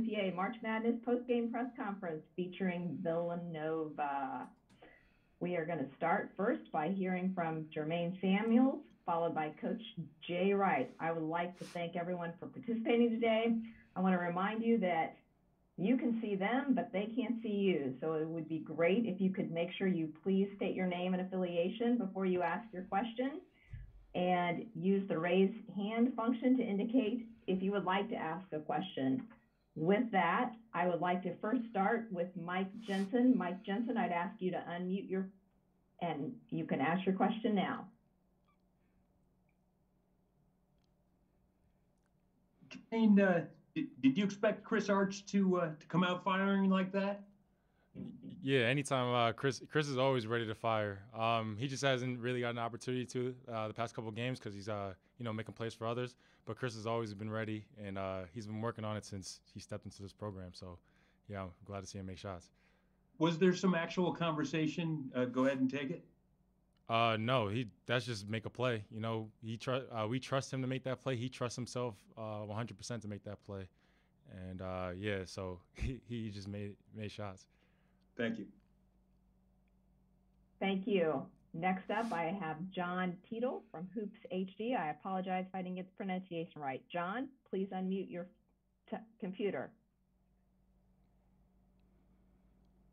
NCAA March Madness postgame press conference featuring Villanova. We are going to start first by hearing from Jermaine Samuels, followed by Coach Jay Wright. I would like to thank everyone for participating today. I want to remind you that you can see them, but they can't see you. So it would be great if you could make sure you please state your name and affiliation before you ask your question, and use the raise hand function to indicate if you would like to ask a question. With that, I would like to first start with Mike Jensen. Mike Jensen, I'd ask you to unmute and you can ask your question now. And did you expect Chris Arch to come out firing like that? Yeah, anytime. Chris is always ready to fire. He just hasn't really got an opportunity to the past couple of games because he's making plays for others. But Chris has always been ready, and he's been working on it since he stepped into this program. So, yeah, I'm glad to see him make shots. Was there some actual conversation? Go ahead and take it. No, that's just make a play. We trust him to make that play. He trusts himself 100% to make that play, and so he just made shots. Thank you. Thank you. Next up, I have John Teetle from Hoops HD. I apologize if I didn't get the pronunciation right. John, please unmute your computer.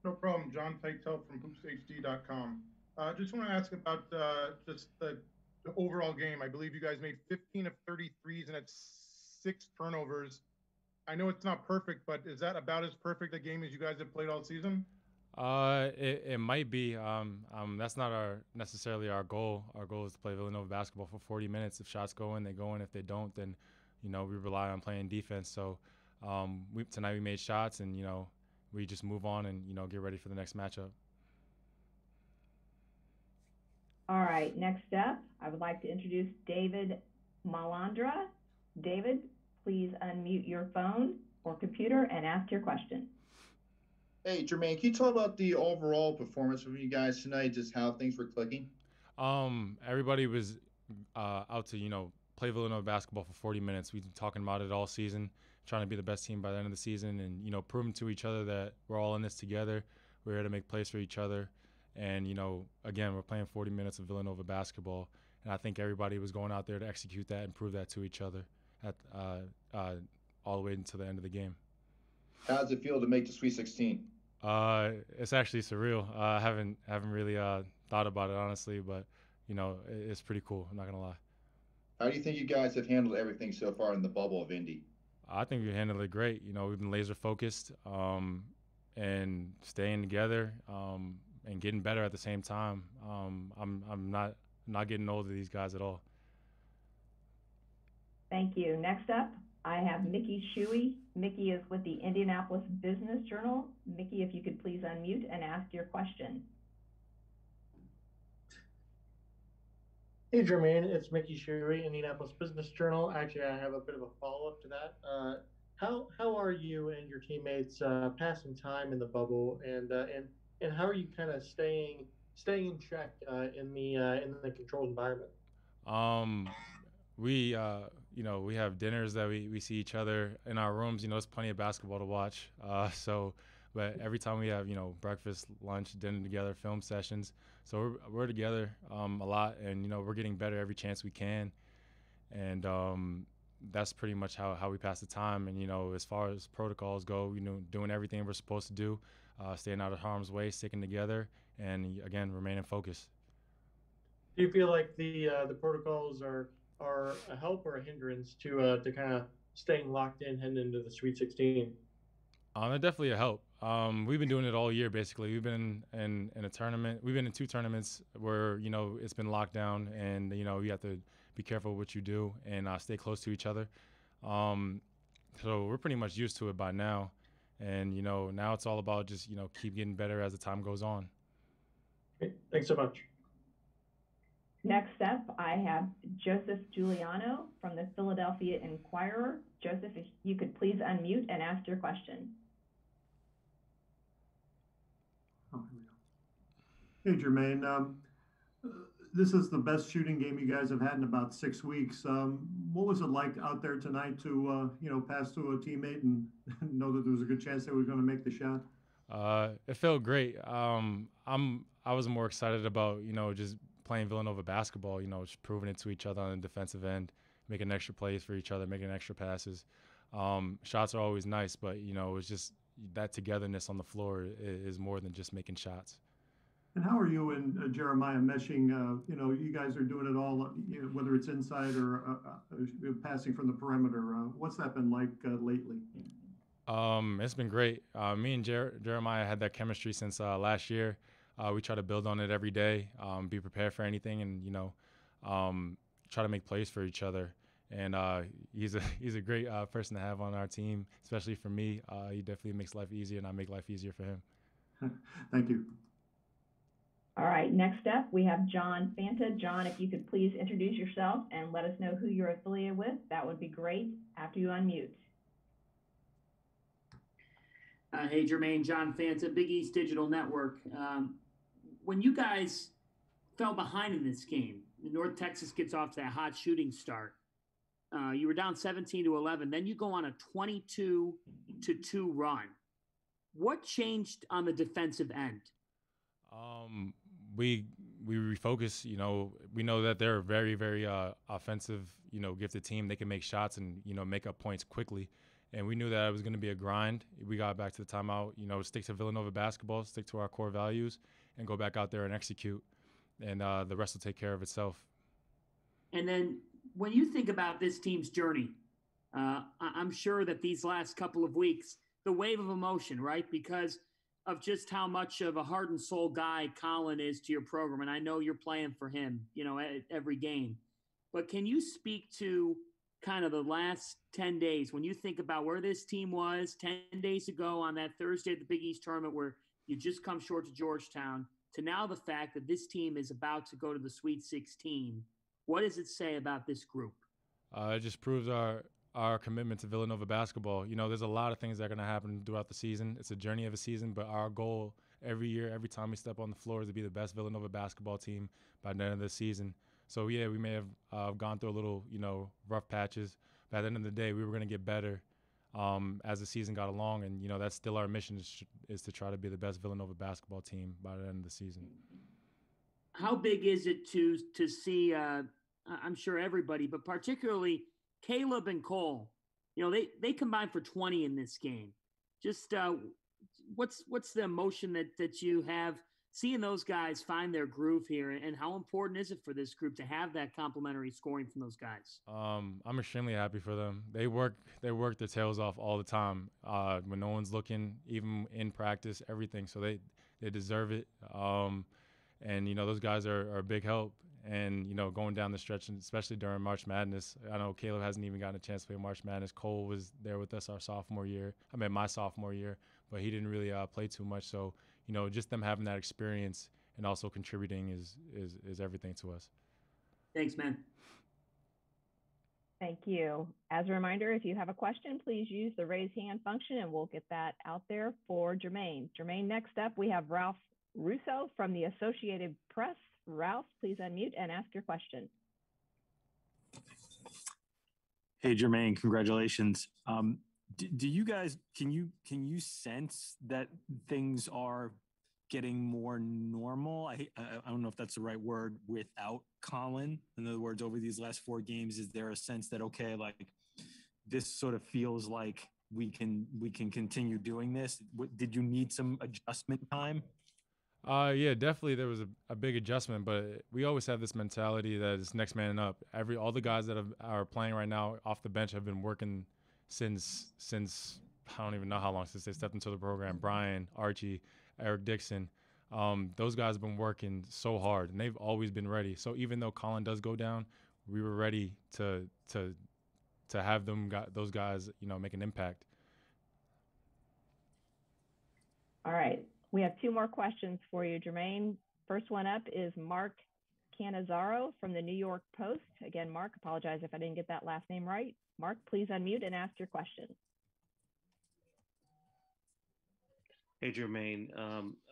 No problem. John Titel from hoopshd.com. Just want to ask about just the overall game. I believe you guys made 15 of 33s and had 6 turnovers. I know it's not perfect, but is that about as perfect a game as you guys have played all season? It might be. That's not necessarily our goal. Our goal is to play Villanova basketball for 40 minutes. If shots go in, they go in. If they don't, then we rely on playing defense. So tonight we made shots, and we just move on and get ready for the next matchup. All right. Next up, I would like to introduce David Malandra. David, please unmute your phone or computer and ask your question. Hey, Jermaine, can you talk about the overall performance from you guys tonight, just how things were clicking? Everybody was out to, play Villanova basketball for 40 minutes. We've been talking about it all season, trying to be the best team by the end of the season and, proving to each other that we're all in this together. We're here to make plays for each other. And, again, we're playing 40 minutes of Villanova basketball. And I think everybody was going out there to execute that and prove that to each other all the way until the end of the game. How does it feel to make the Sweet 16? It's actually surreal. I haven't really thought about it, honestly, but, it's pretty cool. I'm not going to lie. How do you think you guys have handled everything so far in the bubble of Indy? I think we handled it great. We've been laser focused and staying together and getting better at the same time. I'm not getting old to these guys at all. Thank you. Next up, I have Mickey Shuey. Mickey is with the Indianapolis Business Journal. Mickey, if you could please unmute and ask your question. Hey, Jermaine, it's Mickey Shuey, Indianapolis Business Journal. Actually, I have a bit of a follow-up to that. How are you and your teammates passing time in the bubble, and how are you kind of staying in check in the controlled environment? We have dinners that we see each other in our rooms. There's plenty of basketball to watch. But every time we have, breakfast, lunch, dinner together, film sessions. So we're together a lot, and, we're getting better every chance we can. And that's pretty much how we pass the time. And, as far as protocols go, doing everything we're supposed to do, staying out of harm's way, sticking together, and, again, remaining focused. Do you feel like the protocols are a help or a hindrance to kind of staying locked in heading into the Sweet 16? They're definitely a help. We've been doing it all year, basically. We've been in a tournament. We've been in 2 tournaments where, it's been locked down, and, you have to be careful what you do and stay close to each other. So we're pretty much used to it by now. And, now it's all about just, keep getting better as the time goes on. Great. Thanks so much. Next up, I have Joseph Giuliano from the Philadelphia Inquirer. Joseph, if you could please unmute and ask your question. Oh, here we go. Hey, Jermaine. this is the best shooting game you guys have had in about 6 weeks. What was it like out there tonight to pass to a teammate and know that there was a good chance they were going to make the shot? It felt great. I was more excited about just playing Villanova basketball. Just proving it to each other on the defensive end, making extra plays for each other, making extra passes. Shots are always nice, but it's just that togetherness on the floor is more than just making shots. And how are you and Jeremiah meshing? You guys are doing it all, whether it's inside or passing from the perimeter. What's that been like lately? It's been great. Me and Jeremiah had that chemistry since last year. We try to build on it every day, be prepared for anything, and try to make plays for each other. And he's a great person to have on our team, especially for me. He definitely makes life easier, and I make life easier for him. Thank you. All right, next up, we have John Fanta. John, if you could please introduce yourself and let us know who you're affiliated with, that would be great after you unmute. Hey, Jermaine, John Fanta, Big East Digital Network. When you guys fell behind in this game, North Texas gets off to that hot shooting start. You were down 17-11. Then you go on a 22-2 run. What changed on the defensive end? We refocus. We know that they're a very, very offensive, gifted team. They can make shots and make up points quickly. And we knew that it was going to be a grind. We got back to the timeout. Stick to Villanova basketball, stick to our core values, and go back out there and execute. And the rest will take care of itself. And then when you think about this team's journey, I'm sure that these last couple of weeks, the wave of emotion, right? Because of just how much of a heart and soul guy Colin is to your program. And I know you're playing for him, at every game. But can you speak to kind of the last 10 days when you think about where this team was 10 days ago on that Thursday at the Big East tournament where you just come short to Georgetown to now the fact that this team is about to go to the Sweet 16? What does it say about this group? It just proves our commitment to Villanova basketball. There's a lot of things that are going to happen throughout the season. It's a journey of a season, but our goal every year, every time we step on the floor is to be the best Villanova basketball team by the end of the season. So, yeah, we may have gone through a little, rough patches. But at the end of the day, we were going to get better as the season got along. And, that's still our mission is to try to be the best Villanova basketball team by the end of the season. How big is it to see, I'm sure everybody, but particularly Caleb and Cole, they combined for 20 in this game. Just what's the emotion that you have seeing those guys find their groove here, and how important is it for this group to have that complementary scoring from those guys? I'm extremely happy for them. They work their tails off all the time when no one's looking, even in practice, everything. So they deserve it. And those guys are a big help. And, going down the stretch, and especially during March Madness, I know Caleb hasn't even gotten a chance to play March Madness. Cole was there with us my sophomore year, but he didn't really play too much. So, just them having that experience and also contributing is everything to us. Thanks, man. Thank you. As a reminder, if you have a question, please use the raise hand function and we'll get that out there for Jermaine. Jermaine, next up, we have Ralph Russo from the Associated Press. Ralph, please unmute and ask your question. Hey, Jermaine, congratulations. Do you guys, can you sense that things are getting more normal? I don't know if that's the right word, without Colin. In other words, over these last 4 games, is there a sense that, okay, like this sort of feels like we can continue doing this? Did you need some adjustment time? Yeah, definitely there was a big adjustment, but we always have this mentality that it's next man up. All the guys that are playing right now off the bench have been working since I don't even know how long since they stepped into the program. Brian, Archie, Eric Dixon, those guys have been working so hard, and they've always been ready. So even though Colin does go down, we were ready to have those guys, make an impact. All right. We have 2 more questions for you, Jermaine. First one up is Mark Cannizzaro from the New York Post. Again, Mark, apologize if I didn't get that last name right. Mark, please unmute and ask your question. Hey, Jermaine.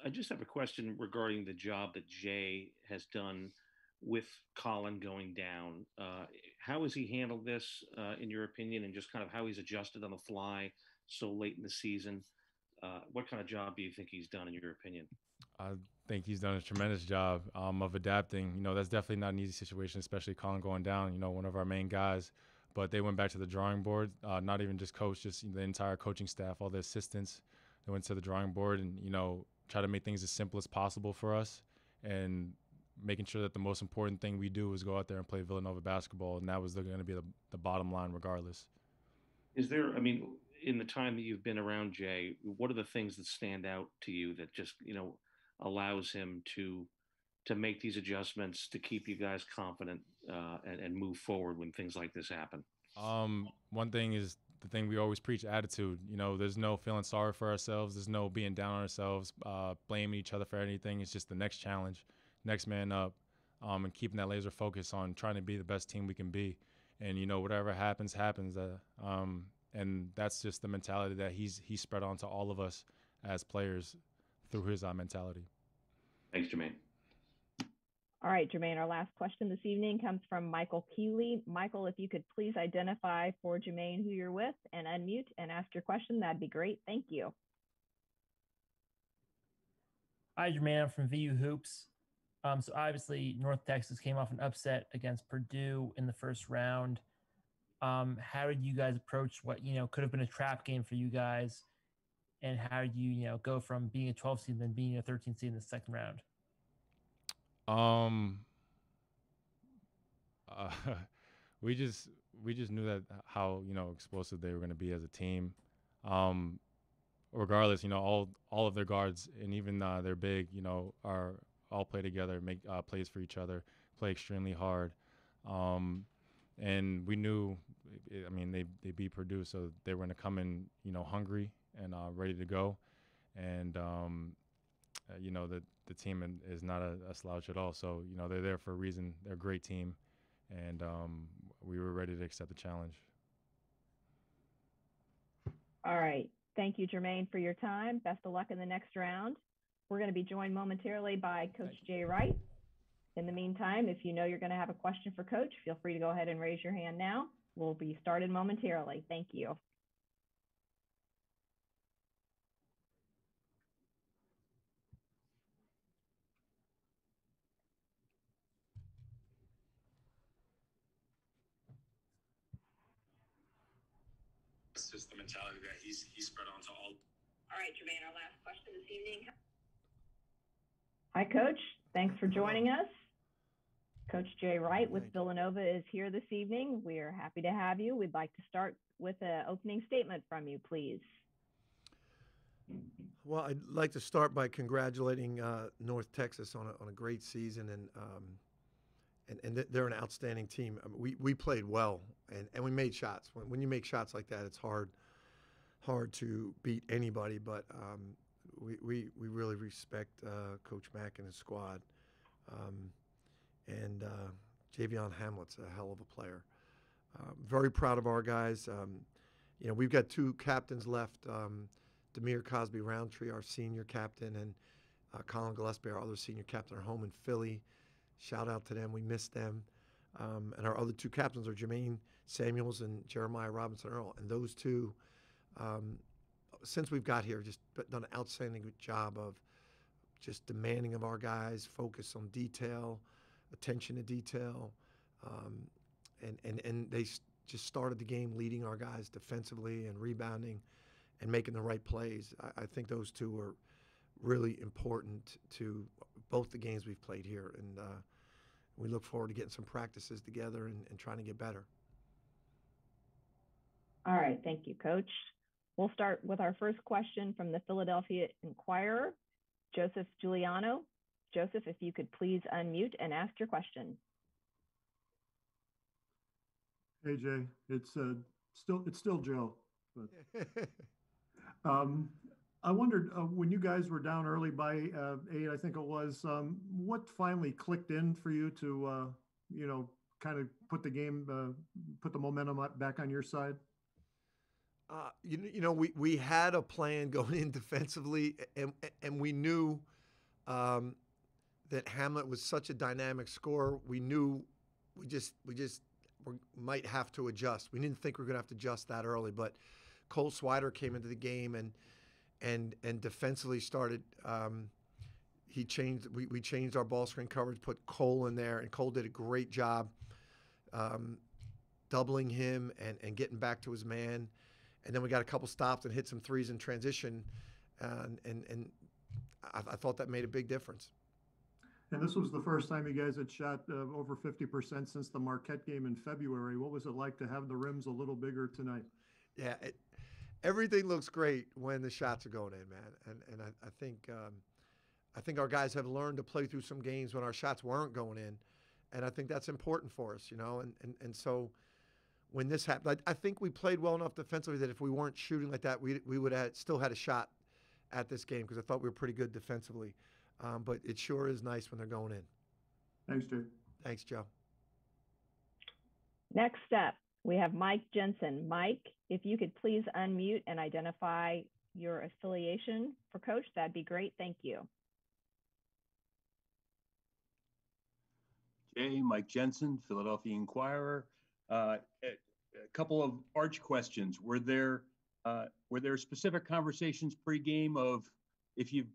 I just have a question regarding the job that Jay has done with Colin going down. How has he handled this, in your opinion, and just kind of how he's adjusted on the fly so late in the season? What kind of job do you think he's done, in your opinion? I think he's done a tremendous job of adapting. That's definitely not an easy situation, especially Colin going down, one of our main guys. But they went back to the drawing board, not even just coach, just the entire coaching staff, all the assistants. They went to the drawing board and, try to make things as simple as possible for us and making sure that the most important thing we do is go out there and play Villanova basketball. And that was going to be the bottom line regardless. Is there, in the time that you've been around Jay, what are the things that stand out to you that just, allows him to make these adjustments to keep you guys confident and move forward when things like this happen? One thing is the thing we always preach, attitude. There's no feeling sorry for ourselves. There's no being down on ourselves, blaming each other for anything. It's just the next challenge, next man up, and keeping that laser focus on trying to be the best team we can be. And, whatever happens, happens. And that's just the mentality that he's spread onto all of us as players through his mentality. Thanks, Jermaine. All right, Jermaine, our last question this evening comes from Michael Keeley. Michael, if you could please identify for Jermaine who you're with and unmute and ask your question, that'd be great. Thank you. Hi, Jermaine. I'm from VU Hoops. So obviously, North Texas came off an upset against Purdue in the first round. How did you guys approach what, could have been a trap game for you guys? And how did you, go from being a 12 seed and then being a 13 seed in the second round? We just knew that how explosive they were going to be as a team. Regardless, all of their guards and even their big, are all play together, make plays for each other, play extremely hard. And we knew, they beat Purdue, so they were going to come in, hungry and ready to go. And the team is not a slouch at all. So, they're there for a reason. They're a great team. And we were ready to accept the challenge. All right. Thank you, Jermaine, for your time. Best of luck in the next round. We're going to be joined momentarily by Coach Jay Wright. In the meantime, if you know you're going to have a question for Coach, feel free to go ahead and raise your hand now. We'll be started momentarily. Thank you. It's just the mentality that he's spread onto all. All right, Jermaine, our last question this evening. Hi, Coach. Thanks for joining us. Coach Jay Wright with Villanova is here this evening. We are happy to have you. We'd like to start with an opening statement from you, please. Well, I'd like to start by congratulating North Texas on a great season, and they're an outstanding team. We played well, and we made shots. When you make shots like that, it's hard to beat anybody. But we really respect Coach Mack and his squad. And Javion Hamlet's a hell of a player. Very proud of our guys. We've got two captains left. Demir Cosby-Roundtree, our senior captain, and Colin Gillespie, our other senior captain, are home in Philly. Shout out to them. We miss them. And our other two captains are Jermaine Samuels and Jeremiah Robinson-Earl. And those two, since we've got here, just done an outstanding job of just demanding of our guys, focus on detail, attention to detail. And they just started the game leading our guys defensively and rebounding and making the right plays. I think those two are really important to both the games we've played here. And we look forward to getting some practices together and trying to get better. All right. Thank you, Coach. We'll start with our first question from the Philadelphia Inquirer, Joseph Giuliano. Joseph, if you could please unmute and ask your question. Hey, Jay. It's still Joe. But, I wondered when you guys were down early by 8, I think it was, what finally clicked in for you to, kind of put the momentum back on your side? We had a plan going in defensively, and we knew that Hamlet was such a dynamic scorer. We knew we might have to adjust. We didn't think we were going to have to adjust that early, but Cole Swider came into the game and defensively started. We changed our ball screen coverage, put Cole in there, and Cole did a great job doubling him and getting back to his man. And then we got a couple stops and hit some threes in transition, and I thought that made a big difference. And this was the first time you guys had shot over 50% since the Marquette game in February. What was it like to have the rims a little bigger tonight? Yeah, everything looks great when the shots are going in, man. And I think our guys have learned to play through some games when our shots weren't going in, and I think that's important for us, you know. And so when this happened, I think we played well enough defensively that if we weren't shooting like that, we would have still had a shot at this game because I thought we were pretty good defensively. But it sure is nice when they're going in. Thanks, Jay. Thanks, Joe. Next up, we have Mike Jensen. Mike, if you could please unmute and identify your affiliation for Coach, that'd be great. Thank you. Jay, Mike Jensen, Philadelphia Inquirer. A couple of Arch questions. Were there specific conversations pregame of if you've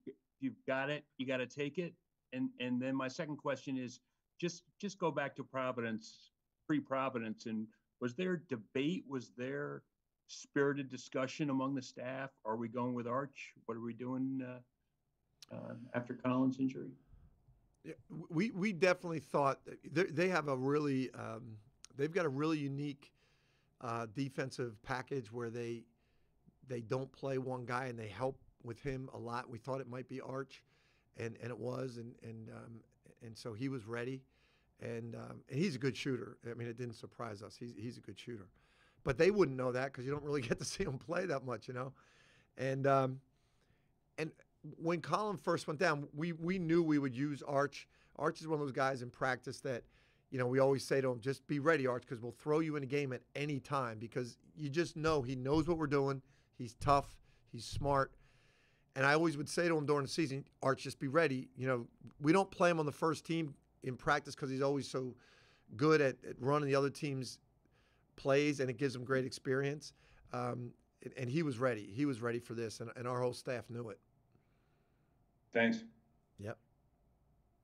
got it, you got to take it? And then my second question is just go back to Providence, pre-Providence, and was there debate? Was there spirited discussion among the staff? Are we going with Arch? What are we doing after Collins' injury? Yeah, we definitely thought they have a really they've got a really unique defensive package where they don't play one guy and they help with him a lot. We thought it might be Arch, and it was, and so he was ready, and he's a good shooter. I mean, it didn't surprise us. He's a good shooter, but they wouldn't know that because you don't really get to see him play that much, you know, and when Colin first went down, we knew we would use Arch. Arch is one of those guys in practice that, you know, we always say to him, just be ready, Arch, because we'll throw you in a game at any time because you just know he knows what we're doing. He's tough. He's smart. And I always would say to him during the season, Arch, just be ready. You know, we don't play him on the first team in practice because he's always so good at running the other team's plays, and it gives him great experience. And he was ready. He was ready for this, and our whole staff knew it. Thanks. Yep.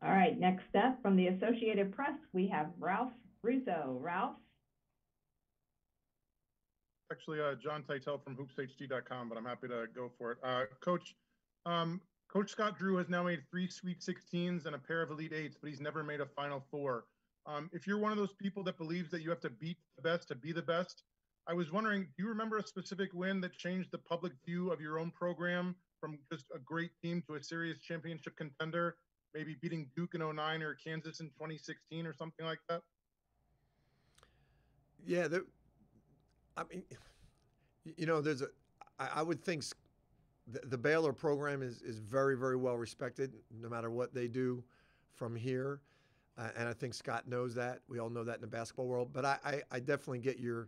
All right, next up from the Associated Press, we have Ralph Russo. Ralph? Actually, John Titel from hoopshd.com, but I'm happy to go for it. Coach Scott Drew has now made 3 Sweet 16s and a pair of Elite 8s, but he's never made a Final Four. If you're one of those people that believes that you have to beat the best to be the best, I was wondering, do you remember a specific win that changed the public view of your own program from just a great team to a serious championship contender, maybe beating Duke in 09 or Kansas in 2016 or something like that? Yeah, I mean, you know, I would think the Baylor program is very, very well respected no matter what they do from here. And I think Scott knows that. We all know that in the basketball world. But I definitely get your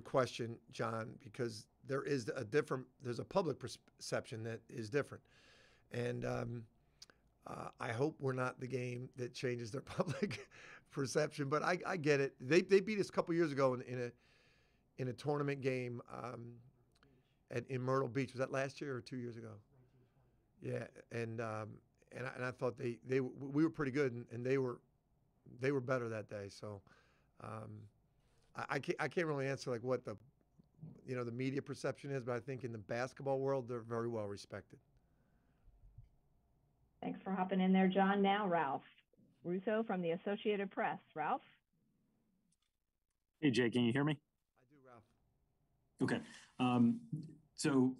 question, John, because there's a public perception that is different. And I hope we're not the game that changes their public perception, but I get it. They beat us a couple years ago in a tournament game in Myrtle Beach. Was that last year or 2 years ago? Yeah, and I thought we were pretty good, and they were better that day. So I can't really answer like what the media perception is, but I think in the basketball world they're very well respected. Thanks for hopping in there, John. Now, Ralph Russo from the Associated Press. Ralph? Hey, Jay, can you hear me? I do, Ralph. Okay. So,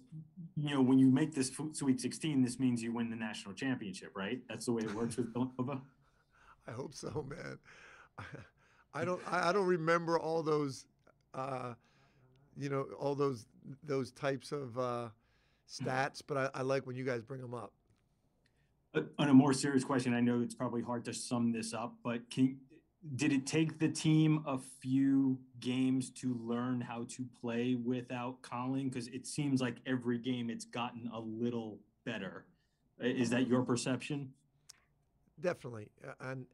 when you make this Sweet 16, this means you win the national championship, right? That's the way it works with Villanova? I hope so, man. I don't remember all those, all those types of stats, but I like when you guys bring them up. On a more serious question, I know it's probably hard to sum this up, but did it take the team a few games to learn how to play without Colin? Because it seems like every game it's gotten a little better. Is that your perception? Definitely. And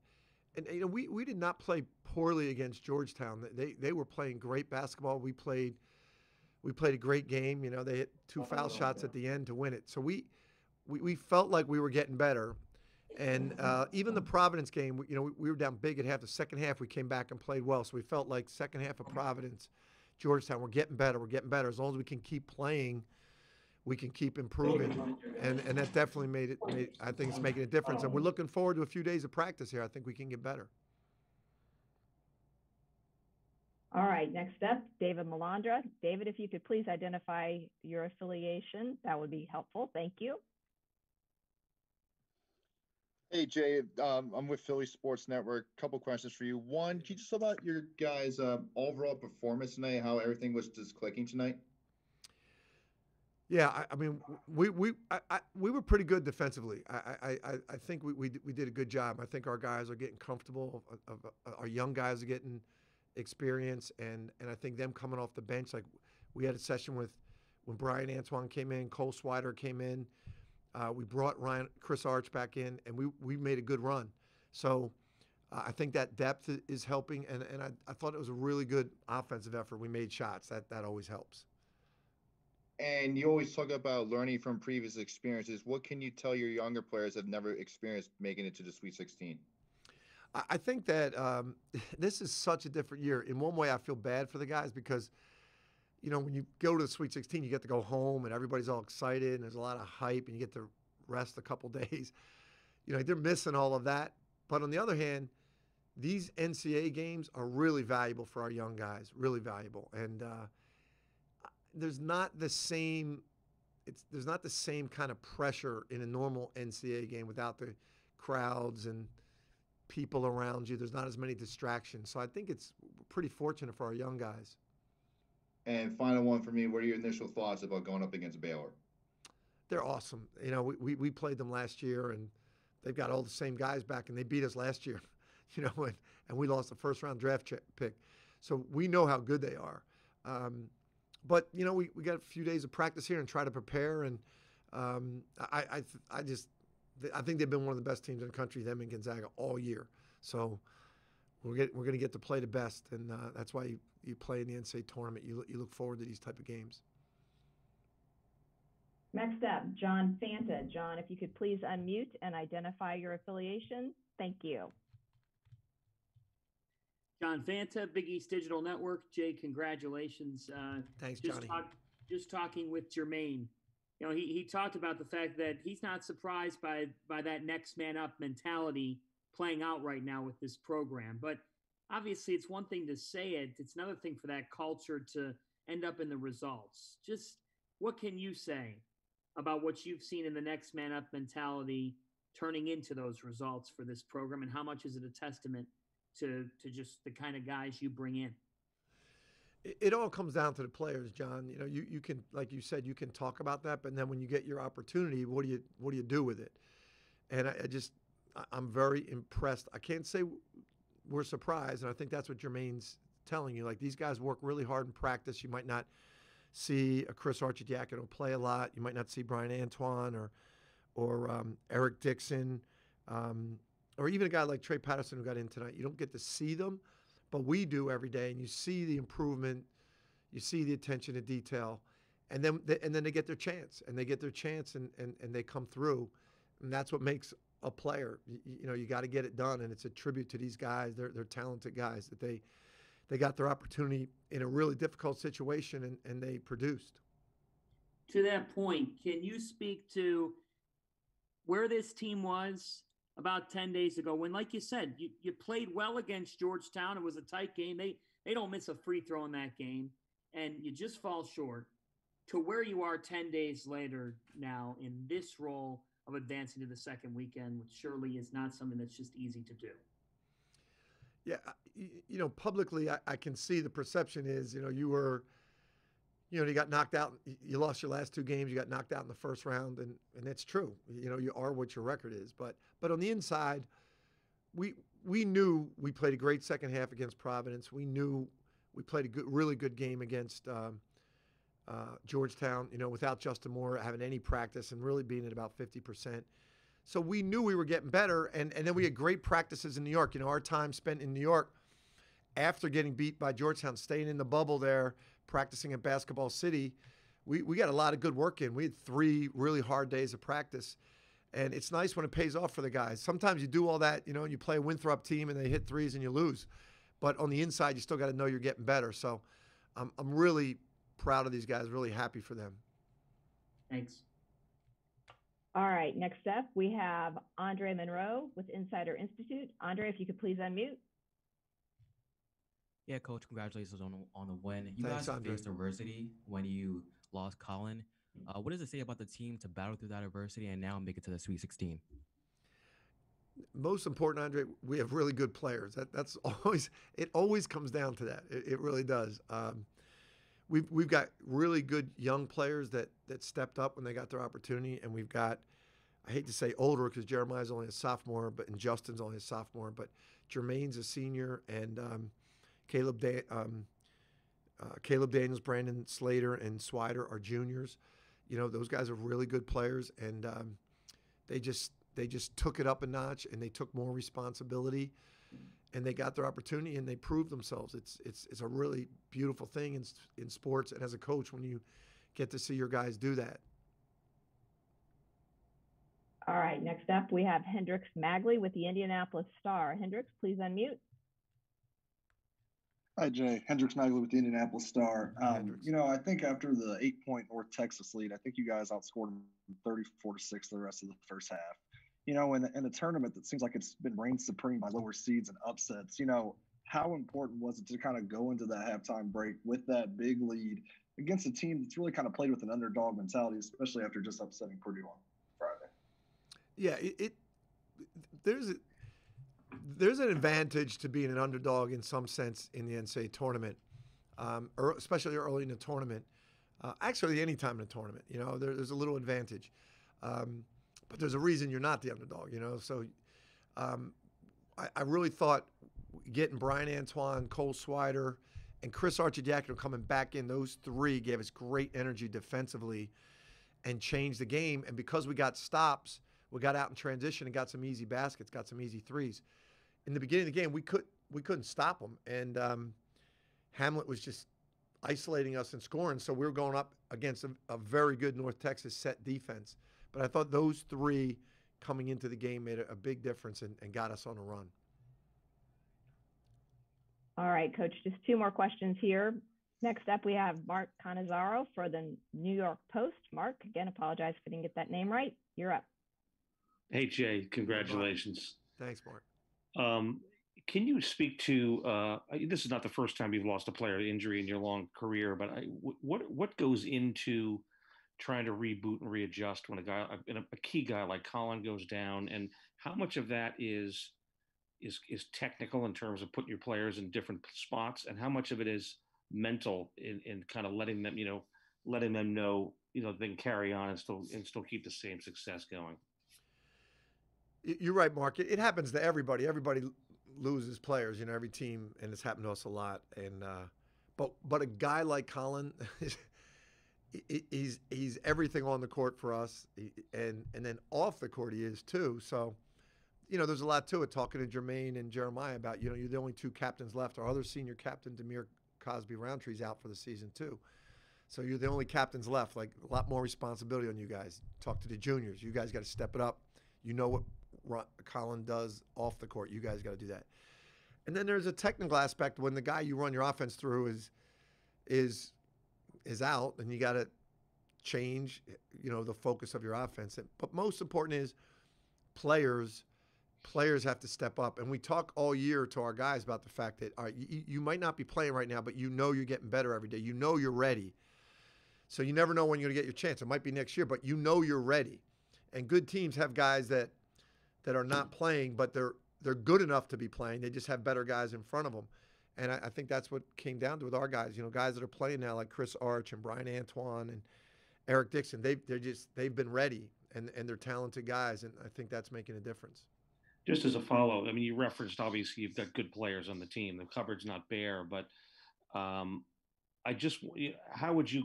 we did not play poorly against Georgetown. They were playing great basketball. We played a great game. They hit 2 foul shots at the end to win it. So we felt like we were getting better. And even the Providence game, we were down big at half. The second half, we came back and played well. So we felt like second half of Providence, Georgetown, we're getting better. We're getting better. As long as we can keep playing, we can keep improving. And that definitely I think it's making a difference. And we're looking forward to a few days of practice here. I think we can get better. All right, next up, David Malandra. David, if you could please identify your affiliation, that would be helpful. Thank you. Hey, Jay, I'm with Philly Sports Network. Couple questions for you. One, can you just talk about your guys' overall performance tonight, how everything was just clicking tonight? Yeah, I mean, we were pretty good defensively. I think we did a good job. I think our guys are getting comfortable. Our young guys are getting experience, and I think them coming off the bench, like we had a session when Brian Antoine came in, Cole Swider came in. We brought Chris Arch back in, and we made a good run. So I think that depth is helping, and I thought it was a really good offensive effort. We made shots. That always helps. And you always talk about learning from previous experiences. What can you tell your younger players that have never experienced making it to the Sweet 16? I think that this is such a different year. In one way, I feel bad for the guys because, when you go to the Sweet 16, you get to go home and everybody's all excited and there's a lot of hype and you get to rest a couple days. They're missing all of that. But on the other hand, these NCAA games are really valuable for our young guys, really valuable. And there's not the same kind of pressure in a normal NCAA game without the crowds and people around you. There's not as many distractions. So I think it's pretty fortunate for our young guys. And final one for me, what are your initial thoughts about going up against Baylor? They're awesome. We played them last year, and they've got all the same guys back, and they beat us last year, and we lost the first-round draft pick. So we know how good they are. But, we got a few days of practice here and try to prepare, and I think they've been one of the best teams in the country, them and Gonzaga, all year. So we're going to get to play the best, and that's why you play in the NCAA tournament. You look forward to these type of games. Next up, John Fanta. John, if you could please unmute and identify your affiliation. Thank you. John Fanta, Big East Digital Network. Jay, congratulations. Thanks, Johnny. Just talking with Jermaine. He talked about the fact that he's not surprised by that next man up mentality playing out right now with this program. But obviously it's one thing to say it. It's another thing for that culture to end up in the results. Just what can you say about what you've seen in the next man up mentality turning into those results for this program, and how much is it a testament to just the kind of guys you bring in? It all comes down to the players, John. You can, like you said, you can talk about that, but then when you get your opportunity, what do you do with it? And I'm very impressed. I can't say we're surprised, and I think that's what Jermaine's telling you. Like, these guys work really hard in practice. You might not see a Chris Archidiakono play a lot. You might not see Brian Antoine or Eric Dixon, or even a guy like Trey Patterson who got in tonight. You don't get to see them, but we do every day, and you see the improvement, you see the attention to detail, and then they get their chance, and they come through, and that's what makes a player. You got to get it done, and it's a tribute to these guys. They're talented guys that they got their opportunity in a really difficult situation, and they produced. To that point, can you speak to where this team was about 10 days ago when, like you said, you played well against Georgetown? It was a tight game. They don't miss a free throw in that game, and you just fall short, to where you are 10 days later now in this role of advancing to the second weekend, which surely is not something that's just easy to do. Yeah, publicly, I can see the perception is, you got knocked out. You lost your last 2 games. You got knocked out in the first round, and that's true. You are what your record is. But on the inside, we knew we played a great second half against Providence. We knew we played a really good game against Georgetown. Without Justin Moore having any practice and really being at about 50%. So we knew we were getting better, and then we had great practices in New York. You know, our time spent in New York after getting beat by Georgetown, staying in the bubble there, practicing at Basketball City, we got a lot of good work in. We had 3 really hard days of practice, and it's nice when it pays off for the guys. Sometimes you do all that, you know, and you play a Winthrop team and they hit threes and you lose. But on the inside, you still got to know you're getting better. So I'm really proud of these guys, really happy for them. Thanks. All right, next up, we have Andre Monroe with Insider Institute. Andre, if you could please unmute. Yeah, Coach, congratulations on the win. You Thanks, guys Andre. faced adversity when you lost Colin. What does it say about the team to battle through that adversity and now make it to the Sweet 16? Most important, Andre, we have really good players. That's always, it always comes down to that. It really does. We've got really good young players that stepped up when they got their opportunity, and we've got, I hate to say older because Jeremiah's only a sophomore, and Justin's only a sophomore, but Jermaine's a senior, and Caleb Daniels, Brandon Slater, and Swider are juniors. You know, those guys are really good players, and they just took it up a notch, and they took more responsibility, and they got their opportunity, and they proved themselves. It's a really beautiful thing in sports, and as a coach, when you get to see your guys do that. All right, next up, we have Hendrix Magley with the Indianapolis Star. Hendrix, please unmute. Hi, Jay. Hendrix Magley with the Indianapolis Star. You know, I think after the 8-point North Texas lead, I think you guys outscored them 34-6 the rest of the first half. You know, in a tournament that seems like it's been reigned supreme by lower seeds and upsets, you know, how important was it to kind of go into that halftime break with that big lead against a team that's really kind of played with an underdog mentality, especially after just upsetting Purdue on Friday? Yeah, there's an advantage to being an underdog in some sense in the NCAA tournament, especially early in the tournament. Actually, any time in a tournament, you know, there's a little advantage. But there's a reason you're not the underdog, you know. So I really thought getting Brian Antoine, Cole Swider, and Chris Archidiakono coming back in, those 3 gave us great energy defensively and changed the game. And because we got stops, we got out in transition and got some easy baskets, got some easy threes. In the beginning of the game, we couldn't stop them, and Hamlet was just isolating us and scoring. So we were going up against a very good North Texas set defense. But I thought those 3 coming into the game made a big difference and got us on a run. All right, Coach, just 2 more questions here. Next up, we have Mark Cannizzaro for the New York Post. Mark, again, apologize if I didn't get that name right. You're up. Hey, Jay, congratulations. Thanks, Mark. Can you speak to, this is not the first time you've lost a player to injury in your long career, but what goes into trying to reboot and readjust when a key guy like Colin goes down, and how much of that is technical in terms of putting your players in different spots, and how much of it is mental in kind of letting them know, they can carry on and still keep the same success going? You're right, Mark. It happens to everybody. Everybody loses players, you know, every team, and it's happened to us a lot. And but a guy like Colin, he's everything on the court for us, and then off the court he is too. So, you know, there's a lot to it. Talking to Jermaine and Jeremiah about, you know, you're the only 2 captains left. Our other senior captain, Demir Cosby-Roundtree's out for the season too. So you're the only captains left. Like, a lot more responsibility on you guys. Talk to the juniors. You guys got to step it up. You know what Colin does off the court. You guys got to do that. And then there's a technical aspect when the guy you run your offense through is out, and you got to change, you know, the focus of your offense. But most important is players have to step up. And we talk all year to our guys about the fact that, all right, you might not be playing right now, but you know you're getting better every day. You know you're ready. So you never know when you're going to get your chance. It might be next year, but you know you're ready. And good teams have guys that are not playing, but they're good enough to be playing. They just have better guys in front of them. And I think that's what came down to with our guys. You know, guys that are playing now like Chris Arch and Brian Antoine and Eric Dixon, they've been ready, and they're talented guys, and I think that's making a difference. Just as a follow, I mean, you referenced, obviously, you've got good players on the team. The cupboard's not bare, but how would you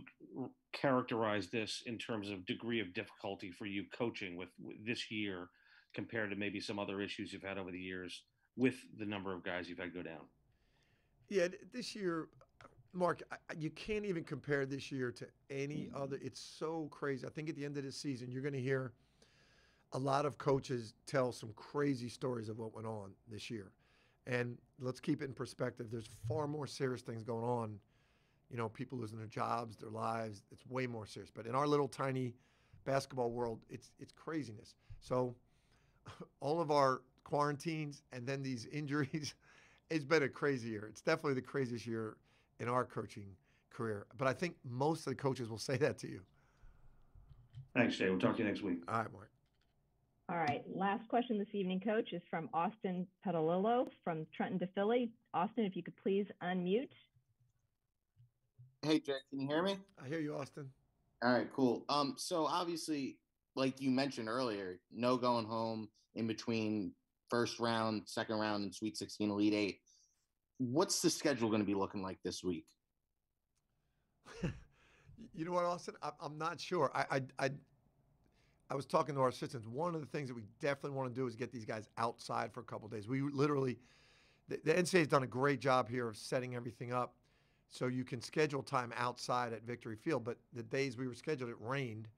characterize this in terms of degree of difficulty for you coaching with this year compared to maybe some other issues you've had over the years with the number of guys you've had go down? Yeah, this year, Mark, you can't even compare this year to any other. It's so crazy. I think at the end of the season, you're going to hear a lot of coaches tell some crazy stories of what went on this year. And let's keep it in perspective. There's far more serious things going on. You know, people losing their jobs, their lives. It's way more serious. But in our little tiny basketball world, it's craziness. So all of our quarantines and then these injuries, it's been a crazy year. It's definitely the craziest year in our coaching career. But I think most of the coaches will say that to you. Thanks, Jay. We'll talk to you next week. All right, Mark. All right. Last question this evening, Coach, is from Austin Petalillo from Trenton to Philly. Austin, if you could please unmute. Hey, Jay, can you hear me? I hear you, Austin. All right, cool. So obviously, like you mentioned earlier, no going home in between first round, second round, and Sweet 16, Elite 8. What's the schedule going to be looking like this week? You know what, Austin? I'm not sure. I was talking to our assistants. One of the things that we definitely want to do is get these guys outside for a couple of days. We literally, the NCAA has done a great job here of setting everything up so you can schedule time outside at Victory Field. But the days we were scheduled, it rained.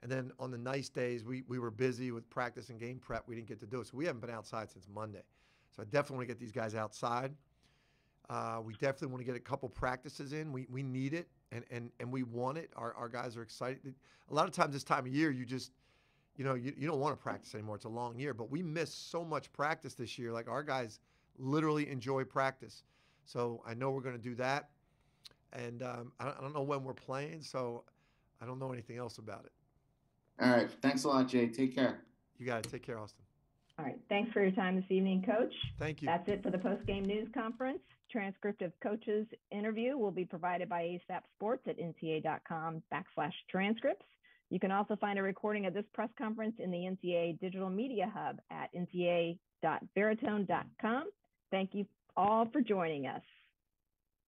And then on the nice days, we were busy with practice and game prep. We didn't get to do it. So we haven't been outside since Monday. So I definitely want to get these guys outside. We definitely want to get a couple practices in. We need it, and we want it. Our guys are excited. A lot of times this time of year, you just, you don't want to practice anymore. It's a long year. But we missed so much practice this year. Like, our guys literally enjoy practice. So I know we're going to do that. And I don't know when we're playing, so I don't know anything else about it. All right. Thanks a lot, Jay. Take care. You got it. Take care, Austin. All right. Thanks for your time this evening, Coach. Thank you. That's it for the post-game news conference. Transcript of Coach's interview will be provided by ASAP Sports at ncaa.com/transcripts. You can also find a recording of this press conference in the NCAA Digital Media Hub at ncaa.veritone.com. Thank you all for joining us.